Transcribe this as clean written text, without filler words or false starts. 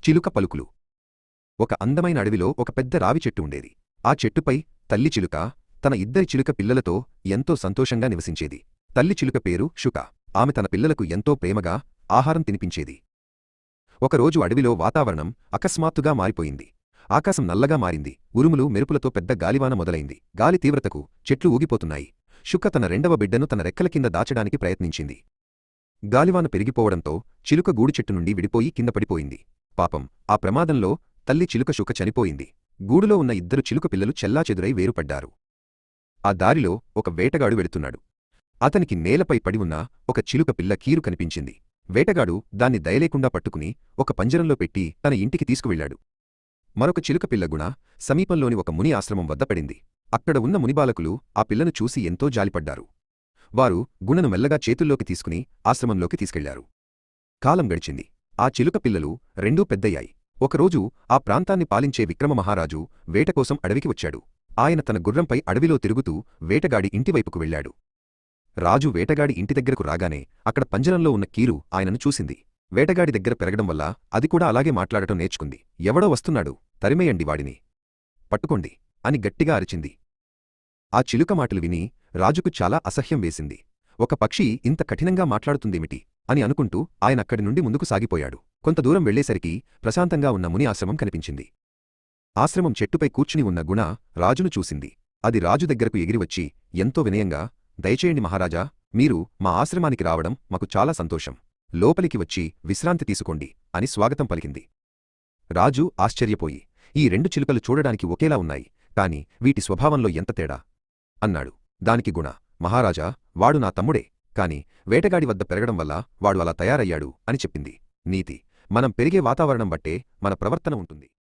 చిలుక పలుకులు. ఒక అందమైన అడవిలో ఒక పెద్ద రావి చెట్టు ఉండేది. ఆ చెట్టుపై తల్లి చిలుక తన ఇద్దరి చిలుక పిల్లలతో ఎంతో సంతోషంగా నివసించేది. తల్లి చిలుక పేరు శుక. ఆమె తన పిల్లలకు ఎంతో ప్రేమగా ఆహారం తినిపించేది. ఒకరోజు అడవిలో వాతావరణం అకస్మాత్తుగా మారిపోయింది. ఆకాశం నల్లగా మారింది. ఉరుములు మెరుపులతో పెద్ద గాలివాన మొదలైంది. గాలి తీవ్రతకు చెట్లు ఊగిపోతున్నాయి. శుక తన రెండవ బిడ్డను తన రెక్కల కింద దాచడానికి ప్రయత్నించింది. గాలివాన పెరిగిపోవడంతో చిలుక గూడుచెట్టు నుండి విడిపోయి కిందపడిపోయింది. పాపం, ఆ ప్రమాదంలో తల్లి చిలుక శుక చనిపోయింది. గూడులో ఉన్న ఇద్దరు చిలుక పిల్లలు చెల్లాచెదురై వేరుపడ్డారు. ఆ దారిలో ఒక వేటగాడు వెళుతున్నాడు. అతనికి నేలపై పడి ఉన్న ఒక చిలుక పిల్ల కీరు కనిపించింది. వేటగాడు దాన్ని దయలేకుండా పట్టుకుని ఒక పంజరంలో పెట్టి తన ఇంటికి తీసుకువెళ్లాడు. మరొక చిలుక పిల్ల గుణ సమీపంలోని ఒక ముని ఆశ్రమం వద్ద పడింది. అక్కడ ఉన్న మునిబాలకులు ఆ పిల్లను చూసి ఎంతో జాలిపడ్డారు. వారు గుణను మెల్లగా చేతుల్లోకి తీసుకుని ఆశ్రమంలోకి తీసుకెళ్లారు. కాలం గడిచింది. ఆ చిలుక పిల్లలు రెండూ పెద్దయ్యాయి. ఒకరోజు ఆ ప్రాంతాన్ని పాలించే విక్రమ మహారాజు వేటకోసం అడవికి వచ్చాడు. ఆయన తన గుర్రంపై అడవిలో తిరుగుతూ వేటగాడి ఇంటివైపుకు వెళ్లాడు. రాజు వేటగాడి ఇంటి దగ్గరకు రాగానే అక్కడ పంజరంలో ఉన్న కీరు ఆయనను చూసింది. వేటగాడి దగ్గర పెరగడం వల్ల అది కూడా అలాగే మాట్లాడటం నేర్చుకుంది. ఎవడో వస్తున్నాడు, తరిమేయండి వాడిని, పట్టుకోండి అని గట్టిగా అరిచింది. ఆ చిలుక మాటలు విని రాజుకు చాలా అసహ్యం వేసింది. ఒక పక్షి ఇంత కఠినంగా మాట్లాడుతుందేమిటి అని అనుకుంటూ ఆయనక్కడి నుండి ముందుకు సాగిపోయాడు. కొంత దూరం వెళ్లేసరికి ప్రశాంతంగా ఉన్న ముని ఆశ్రమం కనిపించింది. ఆశ్రమం చెట్టుపై కూర్చుని ఉన్న గుణ రాజును చూసింది. అది రాజు దగ్గరకు ఎగిరివచ్చి ఎంతో వినయంగా, దయచేయండి మహారాజా, మీరు మా ఆశ్రమానికి రావడం మాకు చాలా సంతోషం. లోపలికి వచ్చి విశ్రాంతి తీసుకోండి అని స్వాగతం పలికింది. రాజు ఆశ్చర్యపోయి, ఈ రెండు చిలుకలు చూడడానికి ఒకేలా ఉన్నాయి, కాని వీటి స్వభావంలో ఎంత తేడా అన్నాడు. దానికి గుణ, మహారాజా, వాడు నా తమ్ముడే, కాని వేటగాడి వద్ద పెరగడం వల్ల వాడు అలా తయారయ్యాడు అని చెప్పింది. నీతి: మనం పెరిగే వాతావరణం బట్టే మన ప్రవర్తన ఉంటుంది.